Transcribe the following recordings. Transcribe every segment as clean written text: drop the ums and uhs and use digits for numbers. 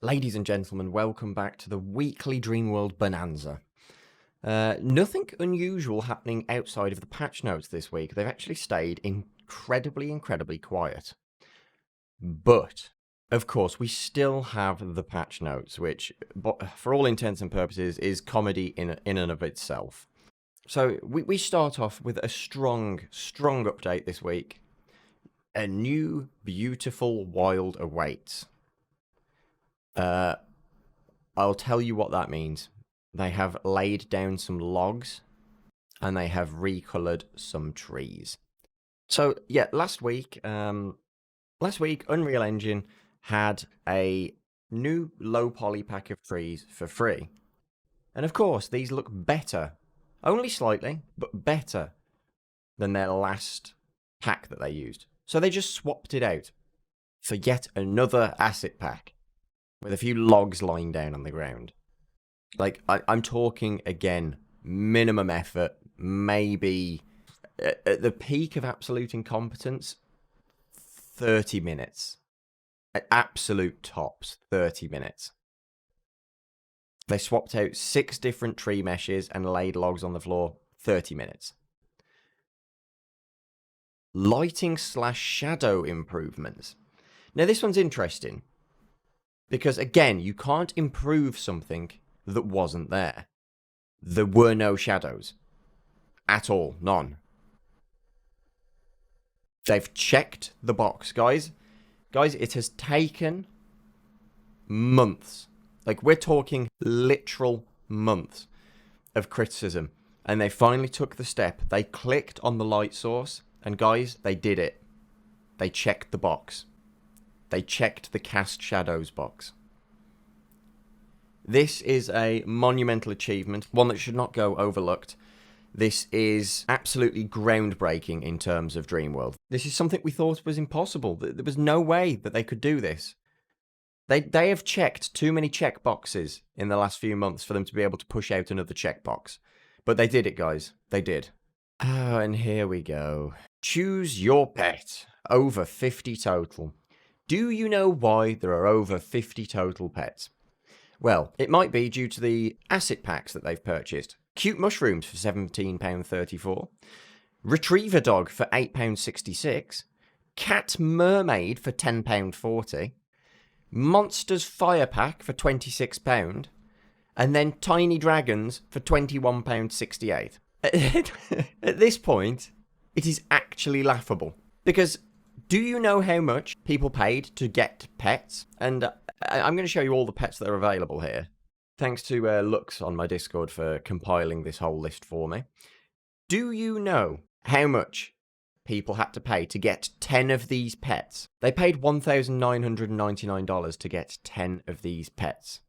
Ladies and gentlemen, welcome back to the weekly Dreamworld Bonanza. Nothing unusual happening outside of the patch notes this week. They've actually stayed incredibly quiet. But, of course, we still have the patch notes, which, for all intents and purposes, is comedy in and of itself. So, we start off with a strong update this week. A new, beautiful wild awaits. I'll tell you what that means. They have laid down some logs and they have recolored some trees. So yeah, last week Unreal Engine had a new low poly pack of trees for free. And of course, these look better, only slightly, but better than their last pack that they used. So they just swapped it out for yet another asset pack with a few logs lying down on the ground. Like, I'm talking, again, minimum effort, maybe at the peak of absolute incompetence, 30 minutes. At absolute tops, 30 minutes. They swapped out 6 different tree meshes and laid logs on the floor, 30 minutes. Lighting/shadow improvements. Now, this one's interesting. Because, again, you can't improve something that wasn't there. There were no shadows. At all. None. They've checked the box, guys. Guys, it has taken months. Like, we're talking literal months of criticism. And they finally took the step. They clicked on the light source. And, guys, they did it. They checked the box. They checked the cast shadows box. This is a monumental achievement, one that should not go overlooked. This is absolutely groundbreaking in terms of Dreamworld. This is something we thought was impossible. There was no way that they could do this. They have checked too many checkboxes in the last few months for them to be able to push out another checkbox. But they did it, guys. They did. Oh, and here we go. Choose your pet. Over 50 total. Do you know why there are over 50 total pets? Well, it might be due to the asset packs that they've purchased. Cute mushrooms for £17.34. Retriever dog for £8.66. Cat mermaid for £10.40. Monsters fire pack for £26. And then tiny dragons for £21.68. At this point, it is actually laughable. Because do you know how much people paid to get pets? And I'm going to show you all the pets that are available here. Thanks to Lux on my Discord for compiling this whole list for me. Do you know how much people had to pay to get 10 of these pets? They paid $1,999 to get 10 of these pets.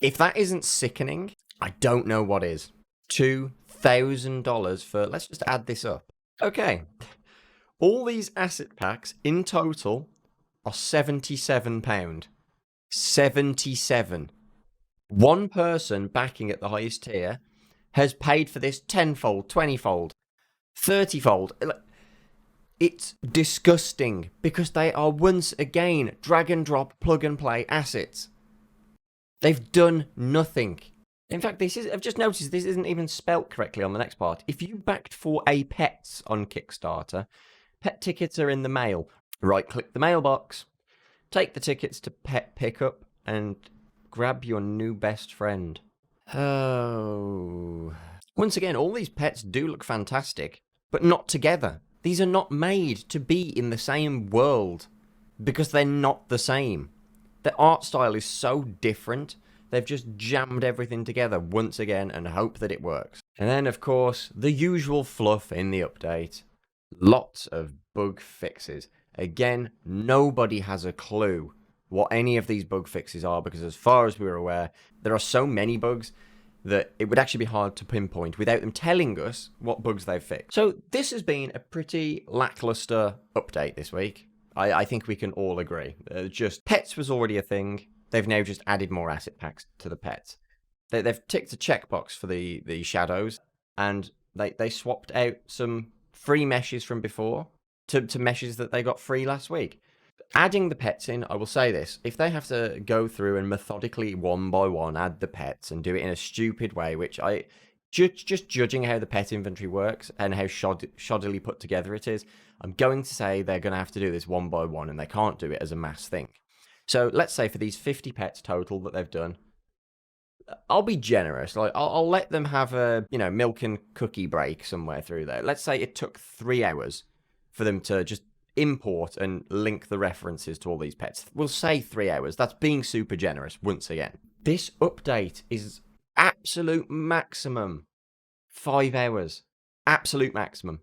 If that isn't sickening, I don't know what is. $2,000 for... Let's just add this up. Okay. All these asset packs in total are £77. 77. One person backing at the highest tier has paid for this 10-fold, 20-fold, 30-fold. It's disgusting because they are once again drag and drop, plug and play assets. They've done nothing. In fact, I've just noticed this isn't even spelt correctly on the next part. If you backed for a pets on Kickstarter, pet tickets are in the mail. Right-click the mailbox, take the tickets to pet pickup, and grab your new best friend. Oh. Once again, all these pets do look fantastic, but not together. These are not made to be in the same world, because they're not the same. The art style is so different, they've just jammed everything together once again and hope that it works. And then, of course, the usual fluff in the update. Lots of bug fixes. Again, nobody has a clue what any of these bug fixes are, because as far as we're aware, there are so many bugs that it would actually be hard to pinpoint without them telling us what bugs they've fixed. So this has been a pretty lackluster update this week. I think we can all agree. Just pets was already a thing. They've now just added more asset packs to the pets. They've ticked a checkbox for the shadows, and they swapped out some free meshes from before to meshes that they got free last week. Adding the pets in, I will say this, if they have to go through and methodically one by one add the pets and do it in a stupid way, which I just judging how the pet inventory works and how shoddily put together it is, I'm going to say they're going to have to do this one by one, and they can't do it as a mass thing. So let's say for these 50 pets total that they've done, I'll be generous. Like I'll let them have a milk and cookie break somewhere through there. Let's say it took 3 hours for them to just import and link the references to all these pets. We'll say 3 hours. That's being super generous once again. This update is absolute maximum 5 hours. Absolute maximum.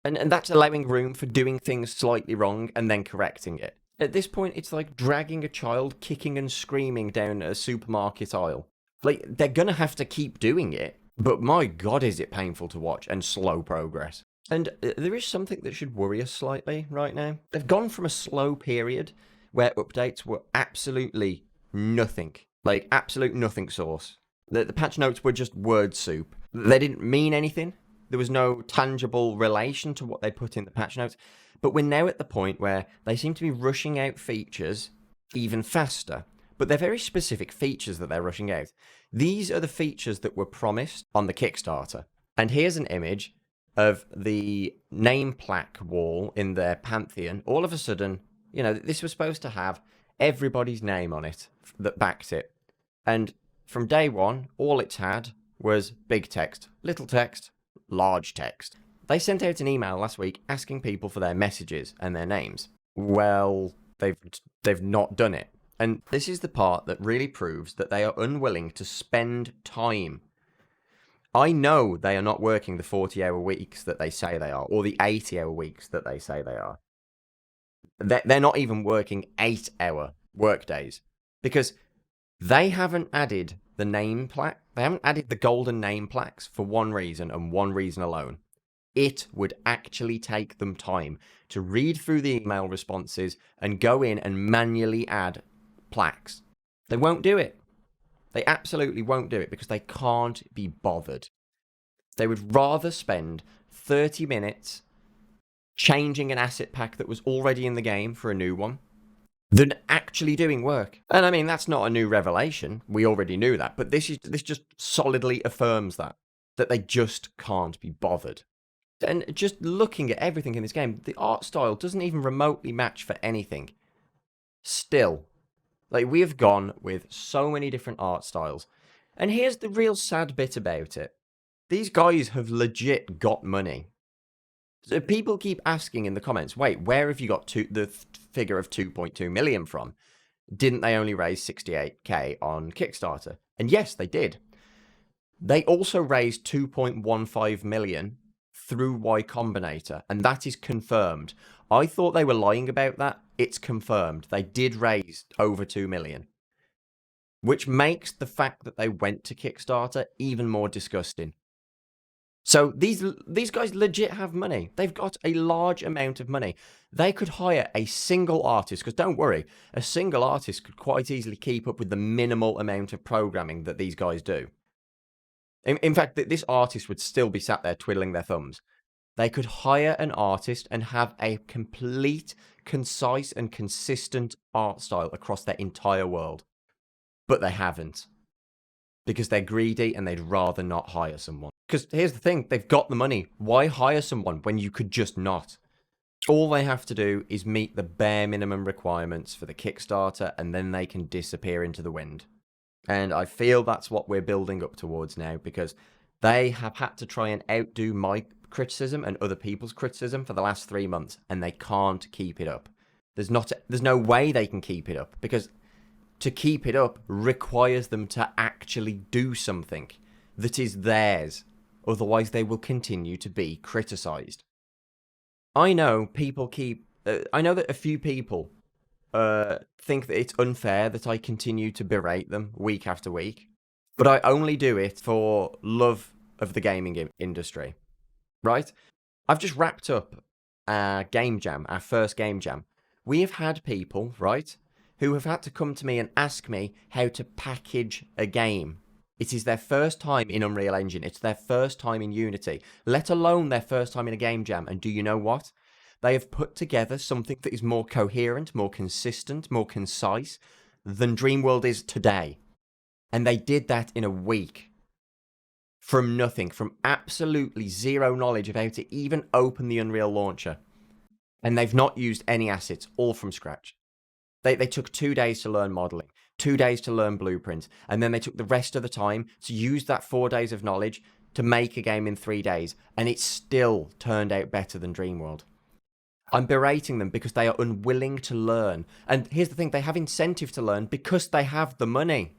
And that's allowing room for doing things slightly wrong and then correcting it. At this point, it's like dragging a child kicking and screaming down a supermarket aisle. Like, they're gonna have to keep doing it, but my god is it painful to watch and slow progress. And there is something that should worry us slightly right now. They've gone from a slow period where updates were absolutely nothing. Like, absolute nothing source. The patch notes were just word soup. They didn't mean anything. There was no tangible relation to what they put in the patch notes. But we're now at the point where they seem to be rushing out features even faster. But they're very specific features that they're rushing out. These are the features that were promised on the Kickstarter. And here's an image of the name plaque wall in their Pantheon. All of a sudden, this was supposed to have everybody's name on it that backed it. And from day one, all it's had was big text, little text, large text. They sent out an email last week asking people for their messages and their names. Well, they've not done it. And this is the part that really proves that they are unwilling to spend time. I know they are not working the 40-hour weeks that they say they are, or the 80-hour weeks that they say they are. They're not even working 8-hour workdays, because they haven't added the name plaque. They haven't added the golden name plaques for one reason and one reason alone. It would actually take them time to read through the email responses and go in and manually add plaques. They won't do it. They absolutely won't do it because they can't be bothered. They would rather spend 30 minutes changing an asset pack that was already in the game for a new one than actually doing work. And I mean, that's not a new revelation. We already knew that. But this just solidly affirms that they just can't be bothered. And just looking at everything in this game, the art style doesn't even remotely match for anything. Still, like, we have gone with so many different art styles. And here's the real sad bit about it. These guys have legit got money. So people keep asking in the comments, wait, where have you got the figure of 2.2 million from? Didn't they only raise 68k on Kickstarter? And yes, they did. They also raised 2.15 million through Y Combinator, and that is confirmed. I thought they were lying about that. It's confirmed. They did raise over 2 million. Which makes the fact that they went to Kickstarter even more disgusting. So these guys legit have money. They've got a large amount of money. They could hire a single artist, because don't worry, a single artist could quite easily keep up with the minimal amount of programming that these guys do. In fact, this artist would still be sat there twiddling their thumbs. They could hire an artist and have a complete, concise, and consistent art style across their entire world. But they haven't. Because they're greedy and they'd rather not hire someone. Because here's the thing, they've got the money. Why hire someone when you could just not? All they have to do is meet the bare minimum requirements for the Kickstarter, and then they can disappear into the wind. And I feel that's what we're building up towards now, because they have had to try and outdo my criticism and other people's criticism for the last 3 months, and they can't keep it up. There's no way they can keep it up, because to keep it up requires them to actually do something that is theirs. Otherwise, they will continue to be criticised. I know that a few people think that it's unfair that I continue to berate them week after week, but I only do it for love of the gaming industry, right? I've just wrapped up our game jam, our first game jam. We have had people, right, who have had to come to me and ask me how to package a game. It is their first time in Unreal Engine. It's their first time in Unity, let alone their first time in a game jam. And do you know what? They have put together something that is more coherent, more consistent, more concise than Dreamworld is today. And they did that in a week. From nothing, from absolutely zero knowledge of how to even open the Unreal launcher. And they've not used any assets, all from scratch. They took 2 days to learn modeling, 2 days to learn blueprints, and then they took the rest of the time to use that 4 days of knowledge to make a game in 3 days, and it still turned out better than Dreamworld. I'm berating them because they are unwilling to learn. And here's the thing, they have incentive to learn because they have the money.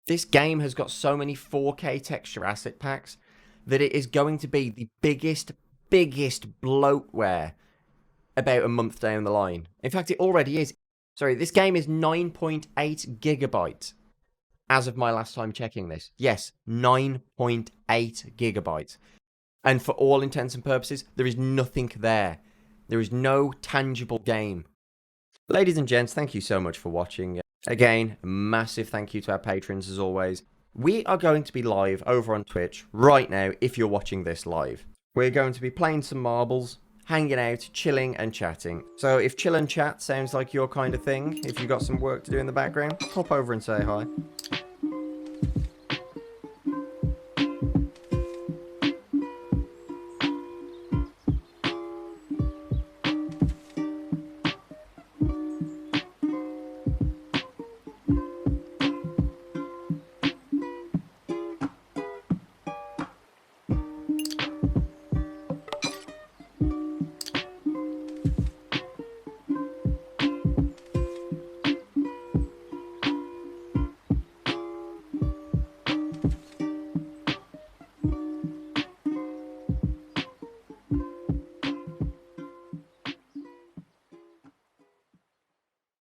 This game has got so many 4K texture asset packs that it is going to be the biggest bloatware about a month down the line. In fact, it already is. Sorry, this game is 9.8 gigabytes as of my last time checking this. Yes, 9.8 gigabytes. And for all intents and purposes, there is nothing there. There is no tangible game. Ladies and gents, thank you so much for watching. Again, a massive thank you to our patrons as always. We are going to be live over on Twitch right now if you're watching this live. We're going to be playing some marbles, hanging out, chilling and chatting. So if chill and chat sounds like your kind of thing, if you've got some work to do in the background, hop over and say hi.